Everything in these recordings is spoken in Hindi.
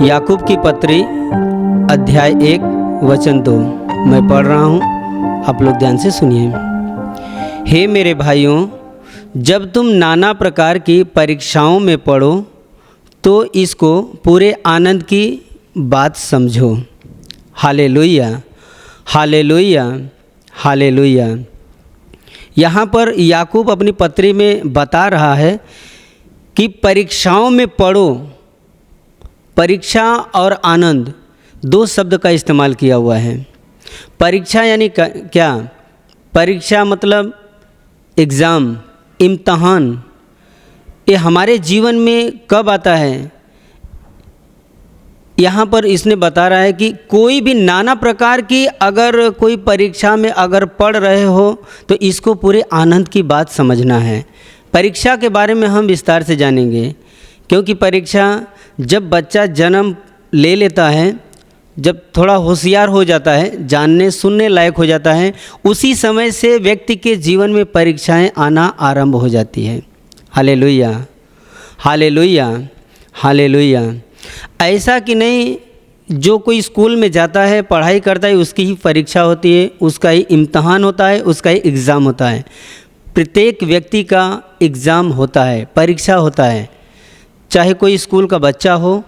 याकूब की पत्री अध्याय 1 वचन 2 मैं पढ़ रहा हूँ, आप लोग ध्यान से सुनिए। हे मेरे भाइयों, जब तुम नाना प्रकार की परीक्षाओं में पढ़ो तो इसको पूरे आनंद की बात समझो। Hallelujah, hallelujah, hallelujah. यहाँ पर याकूब अपनी पत्री में बता रहा है कि परीक्षाओं में पढ़ो। परीक्षा और आनंद दो शब्द का इस्तेमाल किया हुआ है। परीक्षा यानी क्या? परीक्षा मतलब एग्ज़ाम, इम्तहान। ये हमारे जीवन में कब आता है? यहाँ पर इसने बता रहा है कि कोई भी नाना प्रकार की अगर कोई परीक्षा में अगर पढ़ रहे हो तो इसको पूरे आनंद की बात समझना है। परीक्षा के बारे में हम विस्तार से जानेंगे, क्योंकि परीक्षा जब बच्चा जन्म ले लेता है, जब थोड़ा होशियार हो जाता है, जानने सुनने लायक हो जाता है, उसी समय से व्यक्ति के जीवन में परीक्षाएं आना आरंभ हो जाती है। Hallelujah, hallelujah, hallelujah. ऐसा कि नहीं, जो कोई स्कूल में जाता है, पढ़ाई करता है, उसकी ही परीक्षा होती है, उसका ही इम्तहान होता है, उसका ही एग्ज़ाम होता है। प्रत्येक व्यक्ति का एग्ज़ाम होता है, परीक्षा होता है। चाहे कोई स्कूल का बच्चा हो,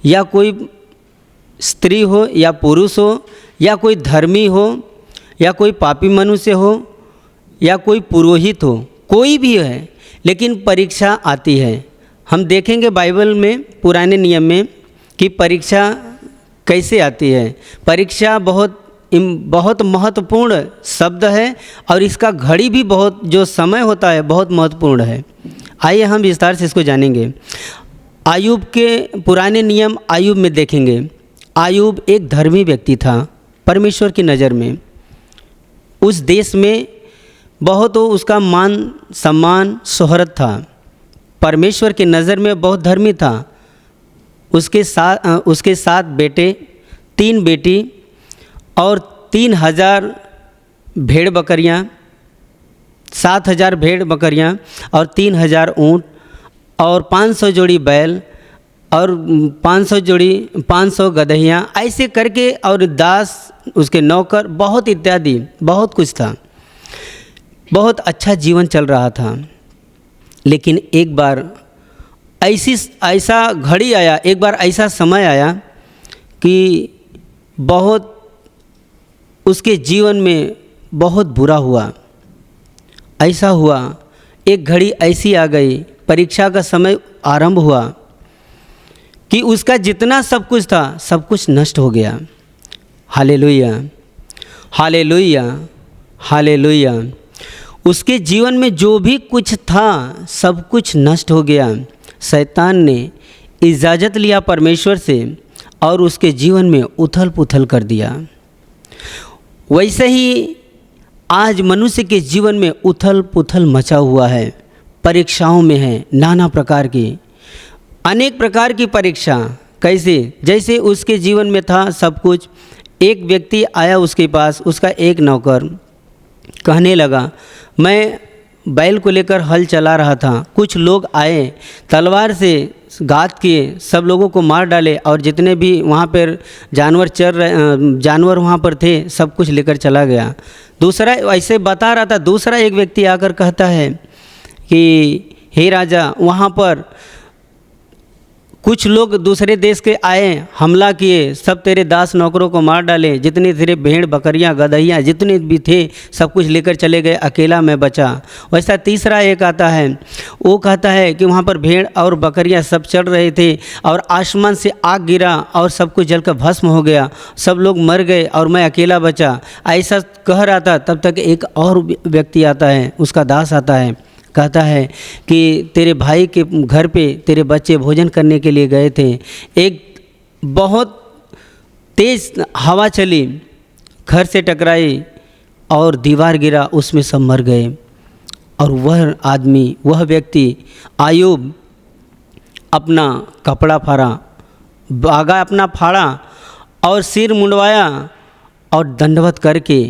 या कोई स्त्री हो या पुरुष हो, या कोई धर्मी हो, या कोई पापी मनुष्य हो, या कोई पुरोहित हो, कोई भी है, लेकिन परीक्षा आती है। हम देखेंगे बाइबल में, पुराने नियम में, कि परीक्षा कैसे आती है। परीक्षा बहुत महत्वपूर्ण शब्द है, और इसका घड़ी भी बहुत, जो समय होता है, बहुत महत्वपूर्ण है। आइए हम विस्तार से इसको जानेंगे। आयूब के पुराने नियम आयूब में देखेंगे। आयूब एक धर्मी व्यक्ति था परमेश्वर की नज़र में। उस देश में बहुत उसका मान सम्मान शोहरत था। परमेश्वर की नज़र में बहुत धर्मी था। उसके साथ बेटे, 3 बेटी और 3000 भेड़ बकरियाँ, 7000 भेड़ बकरियाँ और 3000 ऊँट और 500 जोड़ी बैल और 500 गदहियाँ, ऐसे करके, और दास, उसके नौकर, बहुत इत्यादि, बहुत कुछ था। बहुत अच्छा जीवन चल रहा था। लेकिन एक बार ऐसा घड़ी आया, एक बार ऐसा समय आया कि बहुत उसके जीवन में बहुत बुरा हुआ। ऐसा हुआ, एक घड़ी ऐसी आ गई, परीक्षा का समय आरंभ हुआ कि उसका जितना सब कुछ था, सब कुछ नष्ट हो गया। Hallelujah, hallelujah, hallelujah. उसके जीवन में जो भी कुछ था, सब कुछ नष्ट हो गया। शैतान ने इजाज़त लिया परमेश्वर से और उसके जीवन में उथल पुथल कर दिया। वैसे ही आज मनुष्य के जीवन में उथल पुथल मचा हुआ है। परीक्षाओं में है, नाना प्रकार की, अनेक प्रकार की परीक्षा। कैसे? जैसे उसके जीवन में था सब कुछ। एक व्यक्ति आया उसके पास, उसका एक नौकर, कहने लगा, मैं बैल को लेकर हल चला रहा था, कुछ लोग आए, तलवार से घात किए, सब लोगों को मार डाले, और जितने भी वहाँ पर जानवर वहाँ पर थे, सब कुछ लेकर चला गया। दूसरा ऐसे बता रहा था। दूसरा एक व्यक्ति आकर कहता है कि हे राजा, वहाँ पर कुछ लोग दूसरे देश के आए, हमला किए, सब तेरे दास नौकरों को मार डाले, जितने तेरे भेड़ बकरियां गदहियां जितने भी थे, सब कुछ लेकर चले गए, अकेला मैं बचा। वैसा तीसरा एक आता है, वो कहता है कि वहाँ पर भेड़ और बकरियां सब चढ़ रहे थे, और आसमान से आग गिरा और सब कुछ जलकर भस्म हो गया, सब लोग मर गए और मैं अकेला बचा। ऐसा कह रहा था। तब तक एक और व्यक्ति आता है, उसका दास आता है, कहता है कि तेरे भाई के घर पे तेरे बच्चे भोजन करने के लिए गए थे, एक बहुत तेज़ हवा चली, घर से टकराई और दीवार गिरा, उसमें सब मर गए। और वह आदमी, वह व्यक्ति आयूब, अपना कपड़ा फाड़ा, बागा अपना फाड़ा और सिर मुंडवाया और दंडवत करके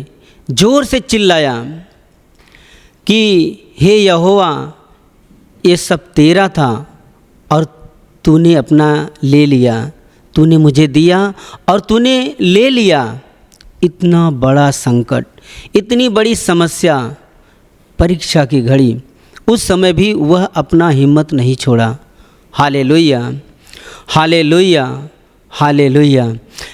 ज़ोर से चिल्लाया कि हे यहोवा, ये सब तेरा था और तूने अपना ले लिया, तूने मुझे दिया और तूने ले लिया। इतना बड़ा संकट, इतनी बड़ी समस्या, परीक्षा की घड़ी, उस समय भी वह अपना हिम्मत नहीं छोड़ा। Hallelujah, hallelujah, hallelujah.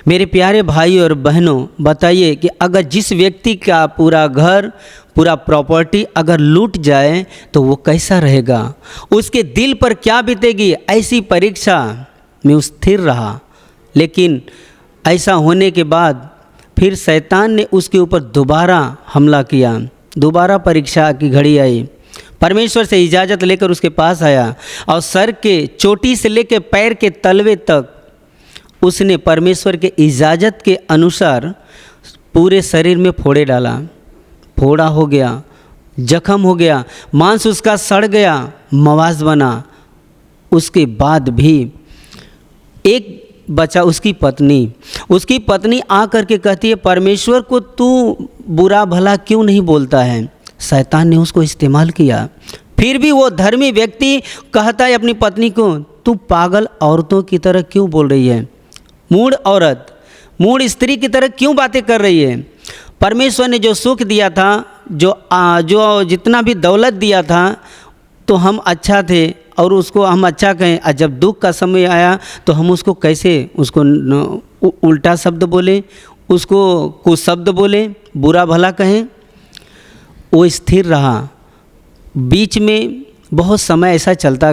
मेरे प्यारे भाई और बहनों, बताइए कि अगर जिस व्यक्ति का पूरा घर, पूरा प्रॉपर्टी अगर लूट जाए तो वो कैसा रहेगा, उसके दिल पर क्या बीतेगी। ऐसी परीक्षा में वो स्थिर रहा, लेकिन ऐसा होने के बाद फिर शैतान ने उसके ऊपर दोबारा हमला किया। दोबारा परीक्षा की घड़ी आई। परमेश्वर से इजाज़त लेकर उसके पास आया और सर के चोटी से लेकर पैर के तलवे तक उसने परमेश्वर के इजाज़त के अनुसार पूरे शरीर में फोड़े डाला। फोड़ा हो गया, जख्म हो गया, मांस उसका सड़ गया, मवास बना। उसके बाद भी एक बचा उसकी पत्नी आकर के कहती है, परमेश्वर को तू बुरा भला क्यों नहीं बोलता है। शैतान ने उसको इस्तेमाल किया। फिर भी वो धर्मी व्यक्ति कहता है अपनी पत्नी को, तू पागल औरतों की तरह क्यों बोल रही है, मूढ़ औरत, मूढ़ स्त्री की तरह क्यों बातें कर रही है। परमेश्वर ने जो सुख दिया था, जो जितना भी दौलत दिया था, तो हम अच्छा थे और उसको हम अच्छा कहें, और जब दुख का समय आया तो हम उसको कैसे उल्टा शब्द बोले, उसको कुछ शब्द बोले, बुरा भला कहें। वो स्थिर रहा। बीच में बहुत समय ऐसा चलता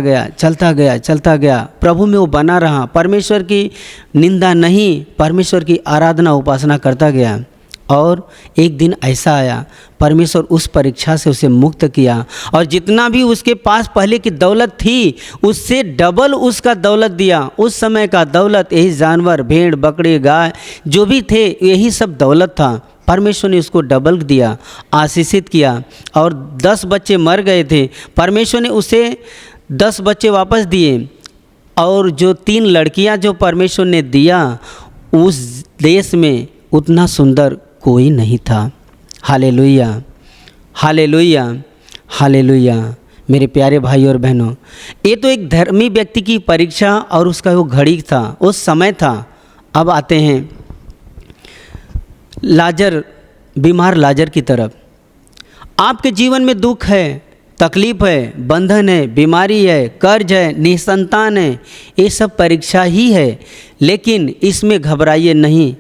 गया। प्रभु में वो बना रहा, परमेश्वर की निंदा नहीं, परमेश्वर की आराधना उपासना करता गया। और एक दिन ऐसा आया, परमेश्वर उस परीक्षा से उसे मुक्त किया और जितना भी उसके पास पहले की दौलत थी उससे डबल उसका दौलत दिया। उस समय का दौलत यही जानवर, भेड़, बकरी, गाय जो भी थे, यही सब दौलत था। परमेश्वर ने उसको डबल दिया, आशीषित किया। और 10 बच्चे मर गए थे, परमेश्वर ने उसे 10 बच्चे वापस दिए। और जो 3 लड़कियां जो परमेश्वर ने दिया, उस देश में उतना सुंदर कोई नहीं था। Hallelujah, hallelujah, hallelujah. मेरे प्यारे भाई और बहनों, ये तो एक धर्मी व्यक्ति की परीक्षा और उसका वो घड़ी था, उस समय था। अब आते हैं लाजर, बीमार लाजर की तरफ। आपके जीवन में दुख है, तकलीफ है, बंधन है, बीमारी है, कर्ज है, निसंतान है, ये सब परीक्षा ही है। लेकिन इसमें घबराइए नहीं,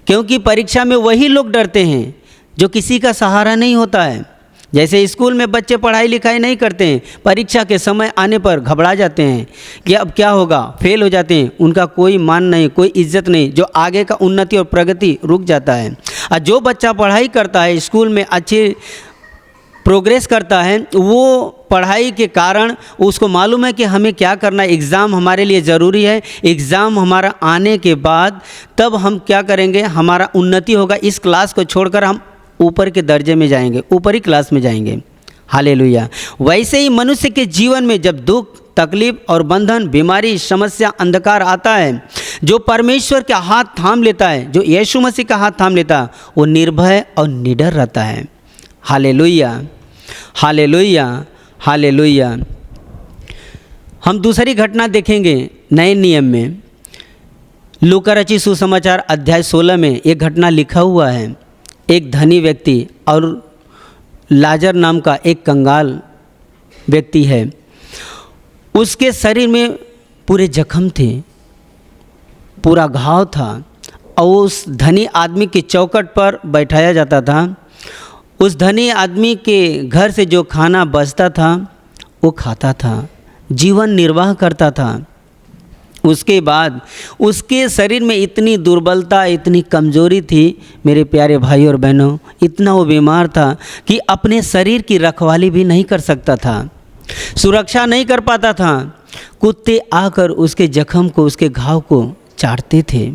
क्योंकि परीक्षा में वही लोग डरते हैं जो किसी का सहारा नहीं होता है। जैसे स्कूल में बच्चे पढ़ाई लिखाई नहीं करते हैं, परीक्षा के समय आने पर घबरा जाते हैं कि अब क्या होगा, फेल हो जाते हैं, उनका कोई मान नहीं, कोई इज्जत नहीं, जो आगे का उन्नति और प्रगति रुक जाता है। और जो बच्चा पढ़ाई करता है, स्कूल में अच्छी प्रोग्रेस करता है, वो पढ़ाई के कारण उसको मालूम है कि हमें क्या करना है, एग्ज़ाम हमारे लिए ज़रूरी है, एग्ज़ाम हमारा आने के बाद तब हम क्या करेंगे, हमारा उन्नति होगा, इस क्लास को छोड़कर हम ऊपर के दर्जे में जाएंगे, ऊपरी क्लास में जाएंगे। हालेलुया। वैसे ही मनुष्य के जीवन में जब दुख, तकलीफ और बंधन, बीमारी, समस्या, अंधकार आता है, जो परमेश्वर का हाथ थाम लेता है, जो यीशु मसीह का हाथ थाम लेता है, वो निर्भय और निडर रहता है। Hallelujah, hallelujah, hallelujah. हम दूसरी घटना देखेंगे नए नियम में। लूका रचित सुसमाचार अध्याय 16 में एक घटना लिखा हुआ है। एक धनी व्यक्ति और लाजर नाम का एक कंगाल व्यक्ति है। उसके शरीर में पूरे जख्म थे, पूरा घाव था, और उस धनी आदमी के चौखट पर बैठाया जाता था। उस धनी आदमी के घर से जो खाना बचता था वो खाता था, जीवन निर्वाह करता था। उसके बाद उसके शरीर में इतनी दुर्बलता, इतनी कमजोरी थी, मेरे प्यारे भाई और बहनों, इतना वो बीमार था कि अपने शरीर की रखवाली भी नहीं कर सकता था, सुरक्षा नहीं कर पाता था। कुत्ते आकर उसके जख्म को, उसके घाव को चाटते थे।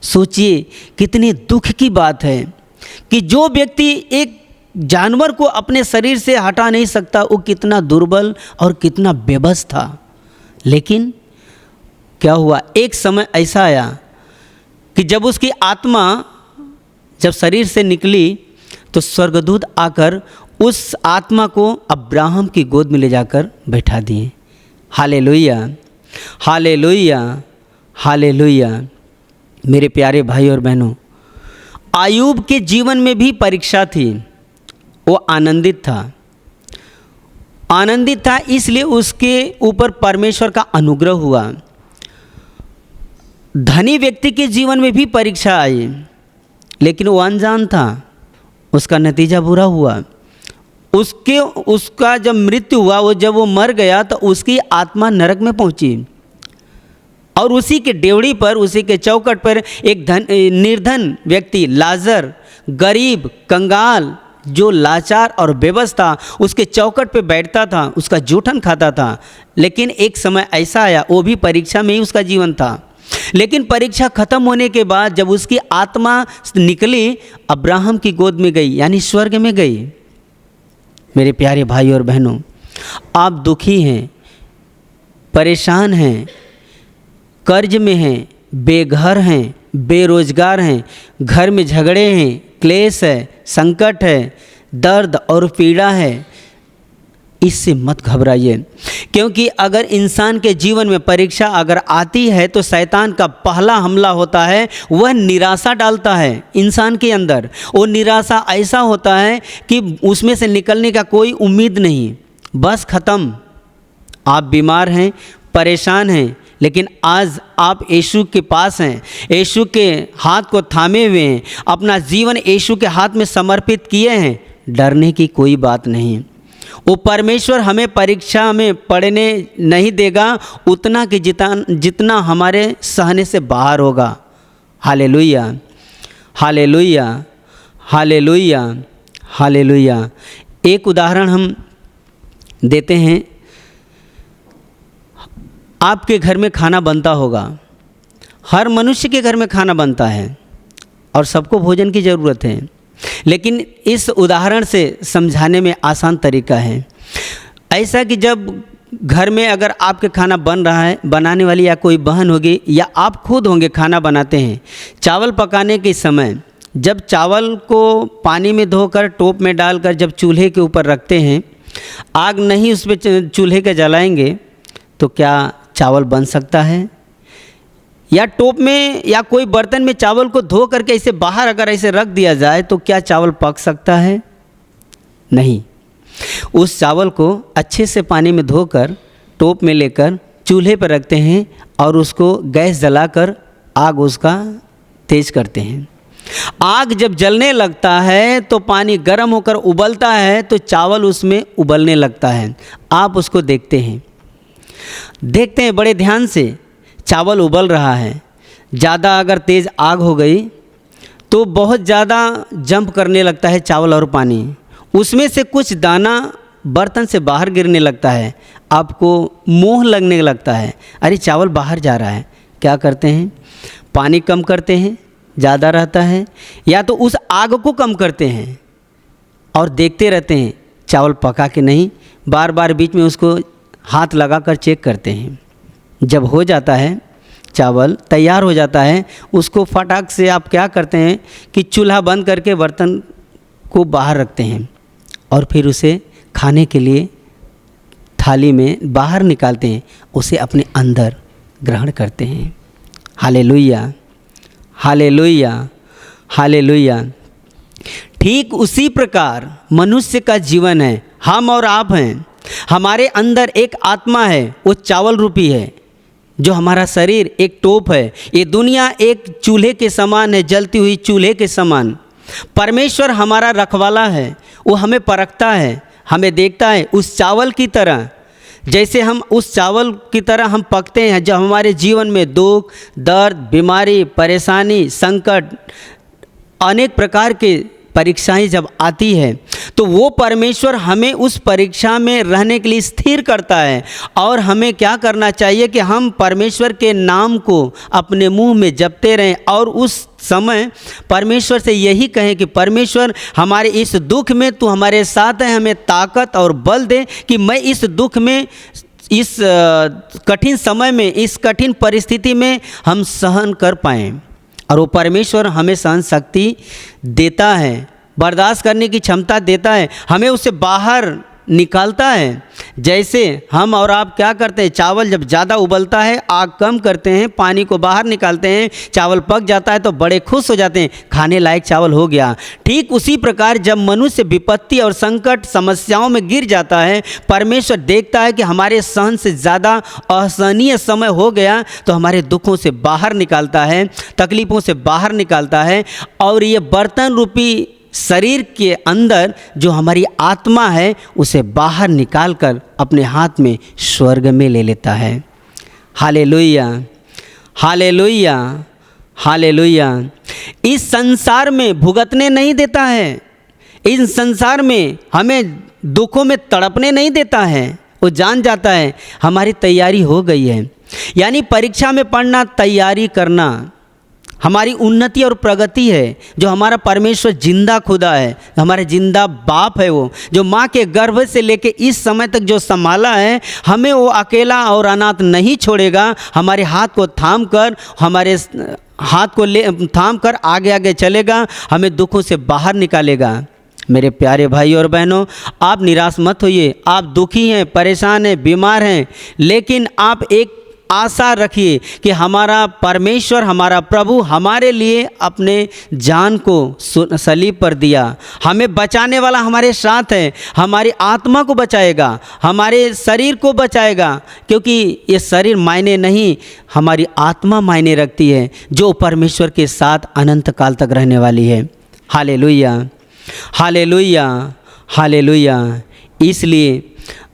सोचिए कितनी दुख की बात है कि जो व्यक्ति एक जानवर को अपने शरीर से हटा नहीं सकता, वो कितना दुर्बल और कितना बेबस था। लेकिन क्या हुआ, एक समय ऐसा आया कि जब उसकी आत्मा जब शरीर से निकली तो स्वर्गदूत आकर उस आत्मा को अब्राहम की गोद में ले जाकर बैठा दिए। Hallelujah, hallelujah, hallelujah. मेरे प्यारे भाई और बहनों, आयूब के जीवन में भी परीक्षा थी। वो आनंदित था इसलिए उसके ऊपर परमेश्वर का अनुग्रह हुआ। धनी व्यक्ति के जीवन में भी परीक्षा आई, लेकिन वो अनजान था, उसका नतीजा बुरा हुआ। उसका जब मृत्यु हुआ, जब वो मर गया तो उसकी आत्मा नरक में पहुंची और उसी के डेवड़ी पर, उसी के चौखट पर एक निर्धन व्यक्ति लाजर, गरीब, कंगाल, जो लाचार और बेबस था, उसके चौखट पे बैठता था, उसका जूठन खाता था। लेकिन एक समय ऐसा आया, वो भी परीक्षा में ही उसका जीवन था। लेकिन परीक्षा खत्म होने के बाद जब उसकी आत्मा निकली, अब्राहम की गोद में गई, यानी स्वर्ग में गई। मेरे प्यारे भाई और बहनों, आप दुखी हैं, परेशान हैं, कर्ज में हैं, बेघर हैं, बेरोजगार हैं, घर में झगड़े हैं, क्लेश है, संकट है, दर्द और पीड़ा है, इससे मत घबराइए। क्योंकि अगर इंसान के जीवन में परीक्षा अगर आती है तो शैतान का पहला हमला होता है, वह निराशा डालता है इंसान के अंदर। वो निराशा ऐसा होता है कि उसमें से निकलने का कोई उम्मीद नहीं, बस ख़त्म। आप बीमार हैं, परेशान हैं, लेकिन आज आप यीशु के पास हैं, यीशु के हाथ को थामे हुए हैं, अपना जीवन यीशु के हाथ में समर्पित किए हैं। डरने की कोई बात नहीं। वो परमेश्वर हमें परीक्षा में पढ़ने नहीं देगा उतना कि जितना हमारे सहने से बाहर होगा। Hallelujah, hallelujah, hallelujah, hallelujah. एक उदाहरण हम देते हैं। आपके घर में खाना बनता होगा, हर मनुष्य के घर में खाना बनता है और सबको भोजन की ज़रूरत है। लेकिन इस उदाहरण से समझाने में आसान तरीका है। ऐसा कि जब घर में अगर आपके खाना बन रहा है, बनाने वाली या कोई बहन होगी या आप खुद होंगे खाना बनाते हैं, चावल पकाने के समय जब चावल को पानी में धोकर टोप में डालकर जब चूल्हे के ऊपर रखते हैं, आग नहीं उस पर चूल्हे के जलाएंगे तो क्या चावल बन सकता है? या टोप में या कोई बर्तन में चावल को धो करके इसे बाहर अगर ऐसे रख दिया जाए तो क्या चावल पक सकता है? नहीं। उस चावल को अच्छे से पानी में धोकर टोप में लेकर चूल्हे पर रखते हैं और उसको गैस जलाकर आग उसका तेज करते हैं। आग जब जलने लगता है तो पानी गर्म होकर उबलता है तो चावल उसमें उबलने लगता है। आप उसको देखते हैं बड़े ध्यान से, चावल उबल रहा है। ज़्यादा अगर तेज़ आग हो गई तो बहुत ज़्यादा जंप करने लगता है चावल और पानी, उसमें से कुछ दाना बर्तन से बाहर गिरने लगता है, आपको मोह लगने लगता है, अरे चावल बाहर जा रहा है। क्या करते हैं? पानी कम करते हैं, ज़्यादा रहता है, या तो उस आग को कम करते हैं और देखते रहते हैं चावल पका कि नहीं। बार बार बीच में उसको हाथ लगाकर चेक करते हैं। जब हो जाता है, चावल तैयार हो जाता है, उसको फटाक से आप क्या करते हैं कि चूल्हा बंद करके बर्तन को बाहर रखते हैं और फिर उसे खाने के लिए थाली में बाहर निकालते हैं, उसे अपने अंदर ग्रहण करते हैं। Hallelujah, hallelujah, hallelujah. ठीक उसी प्रकार मनुष्य का जीवन है। हम और आप हैं, हमारे अंदर एक आत्मा है, वो चावल रूपी है। जो हमारा शरीर एक टोप है, ये दुनिया एक चूल्हे के समान है, जलती हुई चूल्हे के समान। परमेश्वर हमारा रखवाला है, वो हमें परखता है, हमें देखता है उस चावल की तरह। जैसे हम उस चावल की तरह हम पकते हैं, जब हमारे जीवन में दुख, दर्द, बीमारी, परेशानी, संकट, अनेक प्रकार के परीक्षाएं जब आती है तो वो परमेश्वर हमें उस परीक्षा में रहने के लिए स्थिर करता है। और हमें क्या करना चाहिए कि हम परमेश्वर के नाम को अपने मुंह में जपते रहें और उस समय परमेश्वर से यही कहें कि परमेश्वर हमारे इस दुख में तू हमारे साथ है, हमें ताकत और बल दे कि मैं इस दुख में, इस कठिन समय में, इस कठिन परिस्थिति में हम सहन कर पाएँ। और वो परमेश्वर हमें सहन शक्ति देता है, बर्दाश्त करने की क्षमता देता है, हमें उससे बाहर निकालता है। जैसे हम और आप क्या करते हैं, चावल जब ज़्यादा उबलता है आग कम करते हैं, पानी को बाहर निकालते हैं, चावल पक जाता है तो बड़े खुश हो जाते हैं, खाने लायक चावल हो गया। ठीक उसी प्रकार जब मनुष्य विपत्ति और संकट समस्याओं में गिर जाता है, परमेश्वर देखता है कि हमारे सहन से ज़्यादा असहनीय समय हो गया तो हमारे दुखों से बाहर निकालता है, तकलीफ़ों से बाहर निकालता है, और ये बर्तन रूपी शरीर के अंदर जो हमारी आत्मा है उसे बाहर निकालकर अपने हाथ में स्वर्ग में ले लेता है। Hallelujah, hallelujah, hallelujah. इस संसार में भुगतने नहीं देता है, इस संसार में हमें दुखों में तड़पने नहीं देता है। वो जान जाता है हमारी तैयारी हो गई है। यानी परीक्षा में पढ़ना, तैयारी करना हमारी उन्नति और प्रगति है। जो हमारा परमेश्वर जिंदा खुदा है, हमारा जिंदा बाप है, वो जो माँ के गर्भ से लेके इस समय तक जो संभाला है, हमें वो अकेला और अनाथ नहीं छोड़ेगा। हमारे हाथ को थाम कर, हमारे हाथ को थाम कर आगे आगे चलेगा, हमें दुखों से बाहर निकालेगा। मेरे प्यारे भाई और बहनों, आप निराश मत होइए। आप दुखी हैं, परेशान हैं, बीमार हैं, लेकिन आप एक आशा रखिए कि हमारा परमेश्वर, हमारा प्रभु हमारे लिए अपने जान को सलीब पर दिया। हमें बचाने वाला हमारे साथ है, हमारी आत्मा को बचाएगा, हमारे शरीर को बचाएगा, क्योंकि ये शरीर मायने नहीं, हमारी आत्मा मायने रखती है जो परमेश्वर के साथ अनंत काल तक रहने वाली है। Hallelujah, hallelujah, hallelujah. इसलिए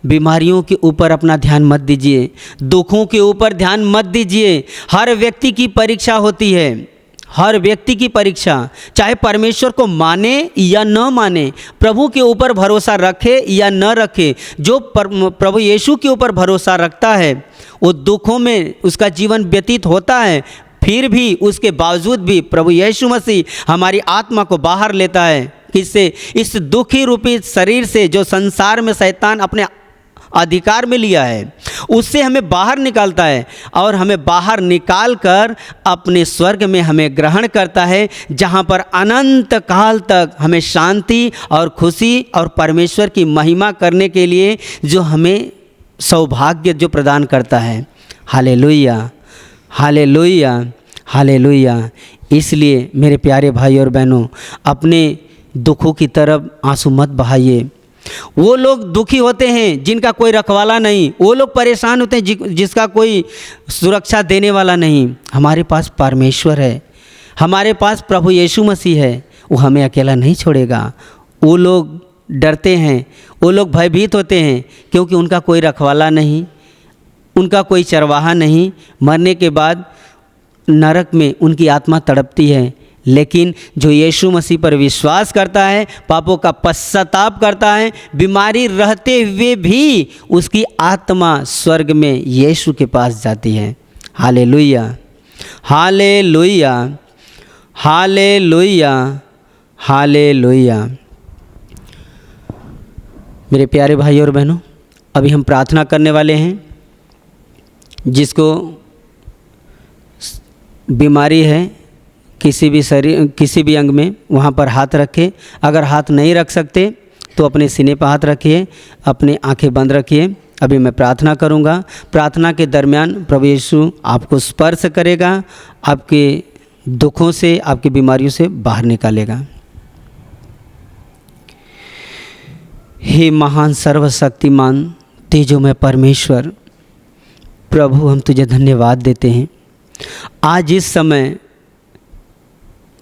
बीमारियों के ऊपर अपना ध्यान मत दीजिए, दुखों के ऊपर ध्यान मत दीजिए। हर व्यक्ति की परीक्षा होती है, हर व्यक्ति की परीक्षा, चाहे परमेश्वर को माने या न माने, प्रभु के ऊपर भरोसा रखे या न रखे। जो प्रभु यीशु के ऊपर भरोसा रखता है वो दुखों में उसका जीवन व्यतीत होता है, फिर भी उसके बावजूद भी प्रभु यीशु मसीह हमारी आत्मा को बाहर लेता है। किससे? इस दुखी रूपी शरीर से जो संसार में शैतान अपने अधिकार में लिया है, उससे हमें बाहर निकालता है और हमें बाहर निकाल कर अपने स्वर्ग में हमें ग्रहण करता है, जहाँ पर अनंत काल तक हमें शांति और खुशी और परमेश्वर की महिमा करने के लिए जो हमें सौभाग्य जो प्रदान करता है। Hallelujah, hallelujah, hallelujah. इसलिए मेरे प्यारे भाई और बहनों, अपने दुखों की तरफ आंसू मत बहाइए। वो लोग दुखी होते हैं जिनका कोई रखवाला नहीं, वो लोग परेशान होते हैं जिसका कोई सुरक्षा देने वाला नहीं। हमारे पास परमेश्वर है, हमारे पास प्रभु यीशु मसीह है, वो हमें अकेला नहीं छोड़ेगा। वो लोग डरते हैं, वो लोग भयभीत होते हैं, क्योंकि उनका कोई रखवाला नहीं, उनका कोई चरवाहा नहीं। मरने के बाद नरक में उनकी आत्मा तड़पती है। लेकिन जो यीशु मसीह पर विश्वास करता है, पापों का पश्चाताप करता है, बीमारी रहते हुए भी उसकी आत्मा स्वर्ग में यीशु के पास जाती है। Hallelujah, hallelujah, hallelujah, hallelujah. मेरे प्यारे भाई और बहनों, अभी हम प्रार्थना करने वाले हैं। जिसको बीमारी है किसी भी शरीर, किसी भी अंग में, वहाँ पर हाथ रखें। अगर हाथ नहीं रख सकते तो अपने सीने पर हाथ रखिए, अपनी आंखें बंद रखिए। अभी मैं प्रार्थना करूँगा। प्रार्थना के दरमियान प्रभु यीशु आपको स्पर्श करेगा, आपके दुखों से, आपकी बीमारियों से बाहर निकालेगा। हे महान सर्वशक्तिमान तेजोमय परमेश्वर, प्रभु हम तुझे धन्यवाद देते हैं। आज इस समय,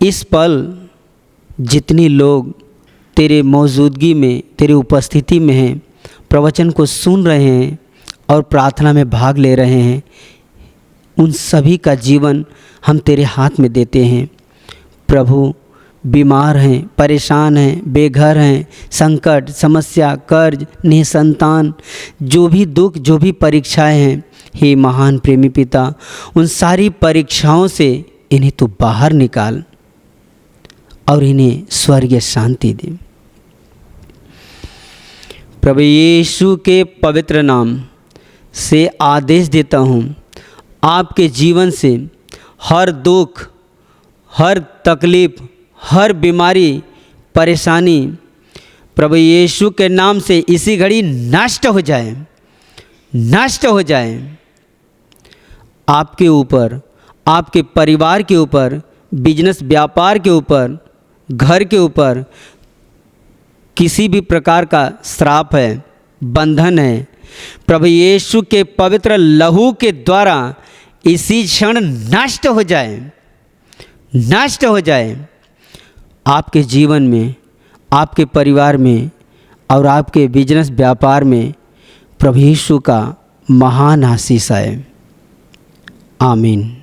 इस पल जितने लोग तेरे मौजूदगी में, तेरी उपस्थिति में हैं, प्रवचन को सुन रहे हैं और प्रार्थना में भाग ले रहे हैं, उन सभी का जीवन हम तेरे हाथ में देते हैं। प्रभु, बीमार हैं, परेशान हैं, बेघर हैं, संकट, समस्या, कर्ज, निसंतान, जो भी दुख, जो भी परीक्षाएं हैं, हे महान प्रेमी पिता, उन सारी परीक्षाओं से इन्हें तू बाहर निकाल और इन्हें स्वर्गीय शांति दे। प्रभु यीशु के पवित्र नाम से आदेश देता हूँ, आपके जीवन से हर दुख, हर तकलीफ़, हर बीमारी, परेशानी प्रभु यीशु के नाम से इसी घड़ी नष्ट हो जाए, नष्ट हो जाए। आपके ऊपर, आपके परिवार के ऊपर, बिजनेस व्यापार के ऊपर, घर के ऊपर किसी भी प्रकार का श्राप है, बंधन है, प्रभु यीशु के पवित्र लहू के द्वारा इसी क्षण नष्ट हो जाए, नष्ट हो जाए। आपके जीवन में, आपके परिवार में और आपके बिजनेस व्यापार में प्रभु यीशु का महान आशीष आए। आमीन।